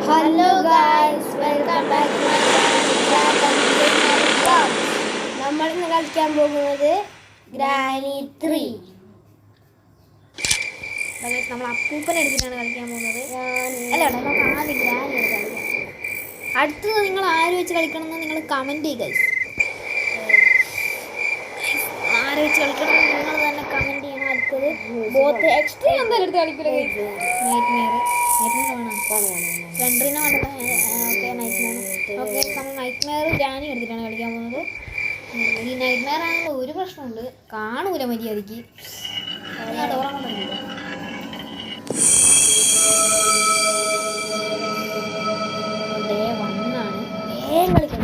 Hello guys, welcome back to my channel. നമ്മൾ ഇന്ന് കളിക്കാൻ പോകുന്നത് ഗ്രാനി 3. നമ്മൾ അപ്പൂപ്പനെ എടുത്തിട്ടാണ് കളിക്കാൻ പോകുന്നത്. അല്ല, നമുക്ക് ആദ്യം ഗ്രാനി എടുത്ത് കളിക്കാം. അടുത്തത് നിങ്ങൾ ആര് വെച്ച് കളിക്കണം എന്ന് നിങ്ങൾ കമൻറ്റ് ചെയ്യുക ഗൈസ്. ആരെ വെച്ച് കളിക്കണം എന്ന് നിങ്ങൾ തന്നെ കമൻറ്റ് ചെയ്യണം. അടുത്തത് ബോത്ത് എക്സ്ട്രീം എന്തായാലും എടുത്ത് കളിക്കില്ല ഗൈസ്. നൈറ്റ് മെയർ വേണം. ഫ്രണ്ടിനെ വേണ്ടത്. Okay, night Meyer. ഓക്കെ, നമ്മൾ നൈറ്റ് മെയർ ഗ്രാനി എടുത്തിട്ടാണ് കളിക്കാൻ പോകുന്നത്. ഈ നൈറ്റ് മെയർ ആണെങ്കിൽ ഒരു പ്രശ്നമുണ്ട്, കാണൂല മര്യാദയ്ക്ക്. ഞാൻ ഡോറ കൊണ്ടുവന്നില്ല. ഡേ 1 ആണ്. വേഗം കളിക്കണം.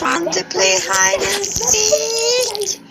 Want to play hide and seek?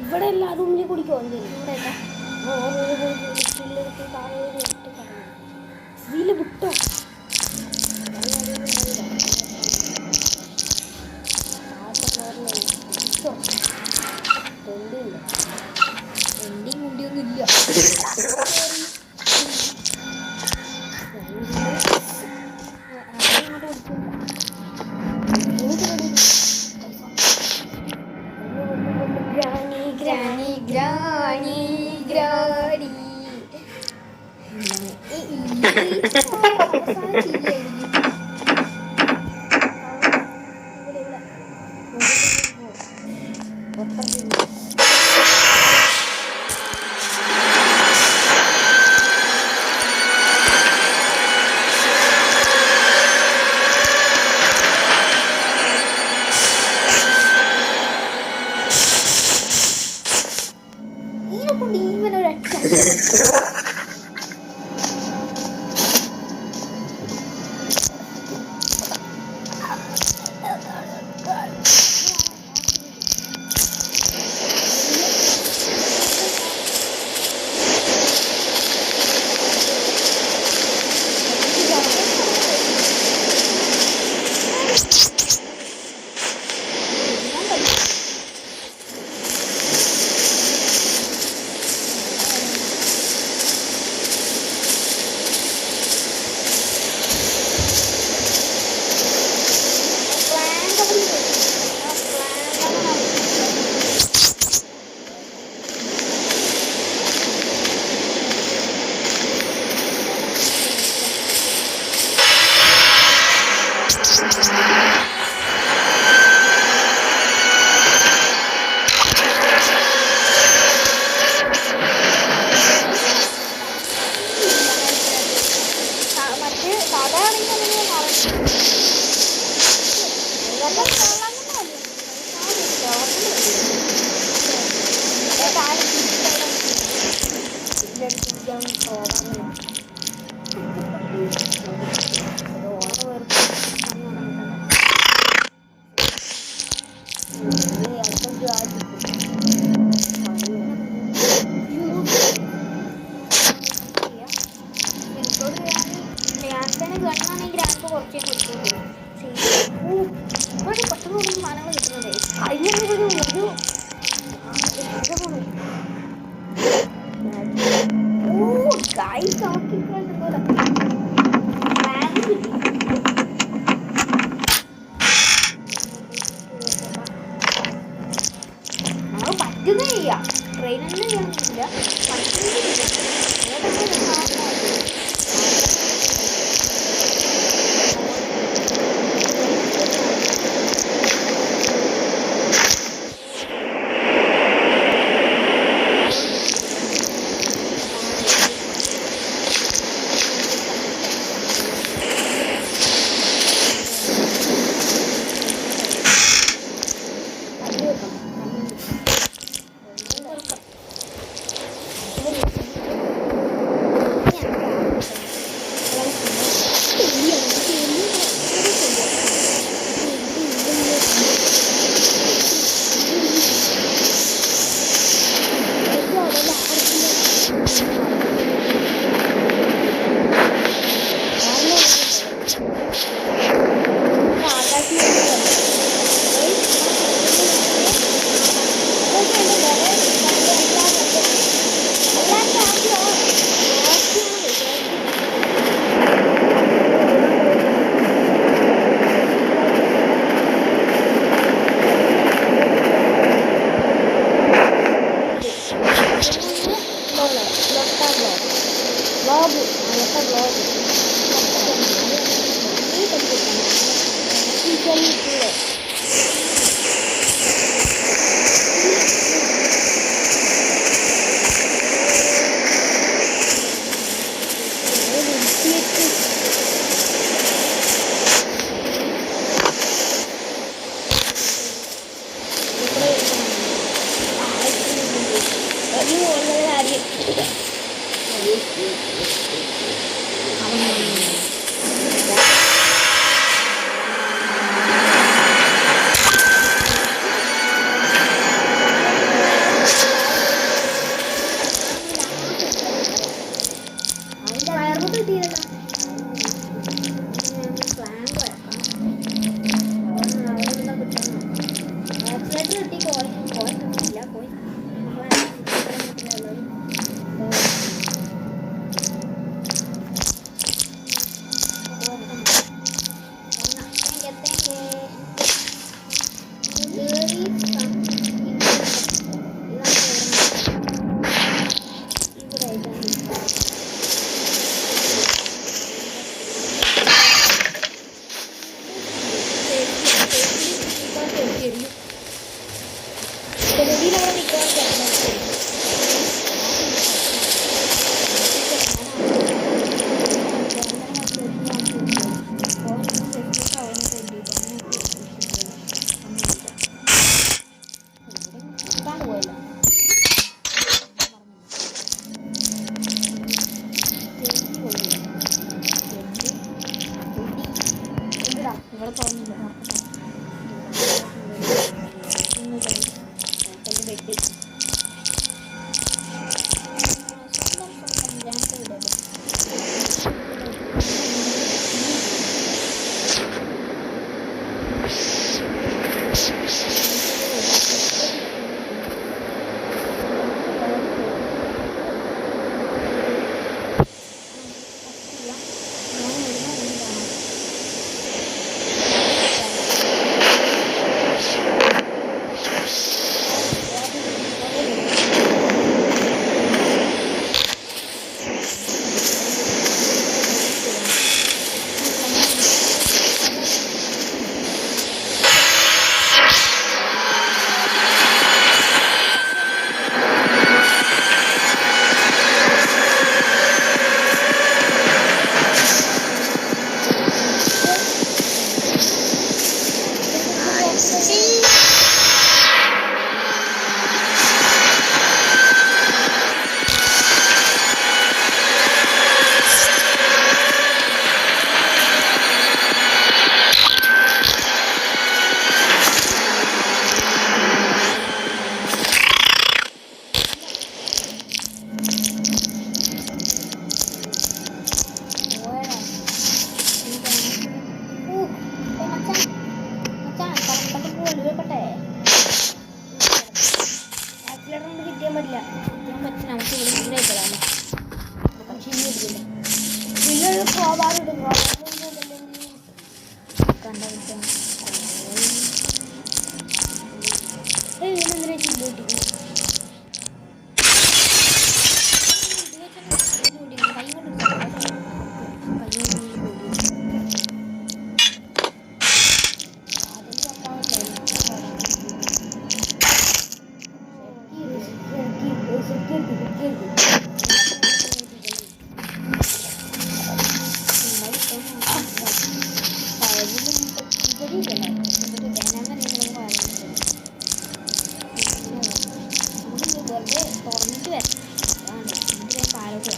ഇവിടെ എല്ലാ റൂമിൽ കുടിക്കോ വിട്ടോ എൻഡിങ് മുണ്ടിയൊന്നും ഇല്ല. ട്രെയിനൊന്നും ചെയ്യാനില്ല പറ്റില്ല നമുക്ക് ഇതിലായിട്ടല്ലേ പക്ഷെ ഇനി ഇടിക്കില്ല പിന്നൊരു കോപാറിടും കണ്ട കിട്ടും ഇതിനെന്തിനാ ചില്ല് കിട്ടിക്കുന്നു കൈ കൊണ്ട് തുറന്നിട്ട് വരാം പാലോട്ട്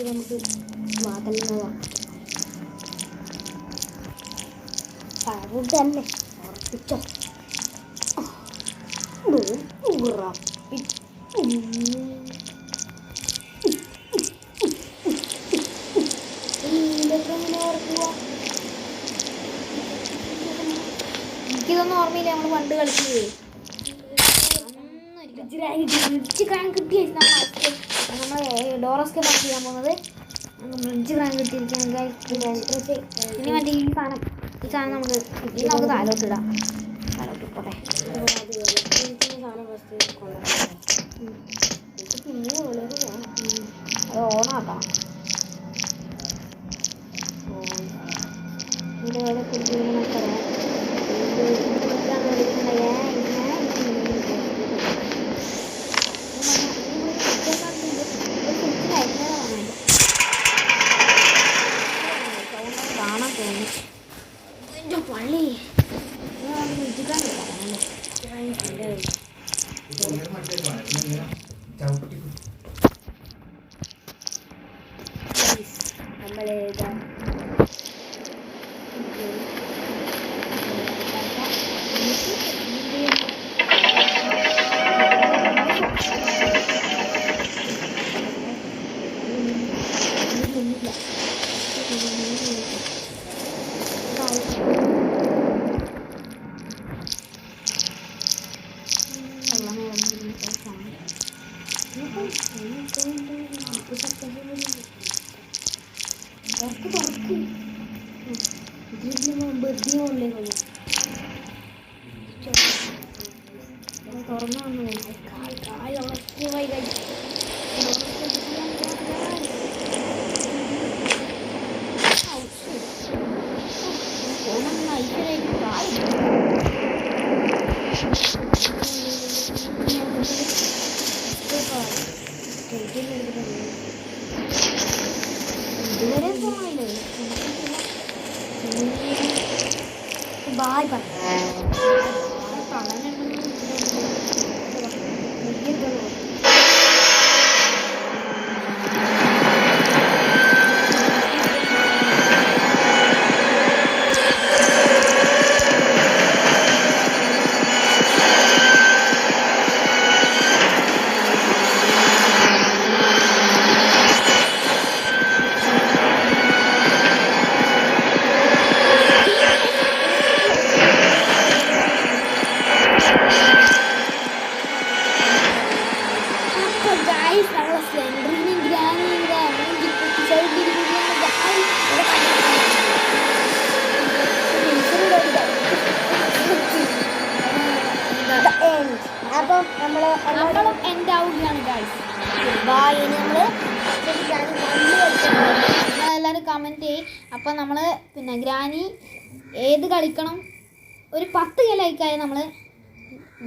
നമുക്ക് വാതലിനോവാം ഫയർവുഡല്ലേ ഉറപ്പിച്ചോ എനിക്കിതൊന്നും ഓർമ്മയില്ല നമ്മൾ പണ്ട് കളിക്കുന്നത് കിട്ടിയ നമ്മൾ ഡോറസ്കേപ്പ് ആണ് ചെയ്യാൻ പോകുന്നത് ബ്രിഡ്ജ് ക്രാൻ കിട്ടിയിരിക്കുകയാണെങ്കിൽ ഇനി മറ്റേ ഈ സാധനം നമുക്ക് താലോട്ട് ഇടാം താലോട്ട് ഇപ്പോട്ടെ അത് ഓണാക്കണം ഇതേപോലെ കുടിക്കണമെന്നറിയാം കാണാൻ തോന്നി എൻ്റെ പള്ളി നമ്മളേതാ തുറന്നു വന്നു കായ് ഉണക്കിയവായി കഴിച്ചു. ഐശ്വര്യായിട്ട് കായ് ഇതുവരെ പോയില്ലേ ബായ് നമ്മളെ സെൻട്രീനും ഗ്രാനിയും അപ്പം നമ്മളും എൻ്റെ ആവുകയാണ് ഗൈസ്. ബായ് നമ്മൾ എല്ലാവരും കമൻറ്റ് ചെയ്യും. അപ്പം നമ്മൾ പിന്നെ ഗ്രാനി ഏത് കളിക്കണം ഒരു 10 ലൈക്കായ നമ്മൾ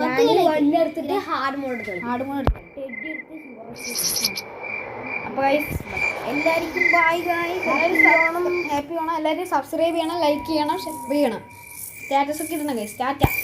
10 എടുത്തിട്ട് ഹാർഡ് മോഡ് കളിക്കും. ഹാർഡ് മോഡ് അപ്പോൾ ഗൈസ് എല്ലാവർക്കും ബൈ ഗൈസ്. എല്ലാവരും ഹാപ്പി വേണം. എല്ലാവരും സബ്സ്ക്രൈബ് ചെയ്യണം, ലൈക്ക് ചെയ്യണം, ഷെയർ ചെയ്യണം, സ്റ്റാറ്റസ് ഒക്കെ ഇടണം ഗൈസ്. ടാറ്റ.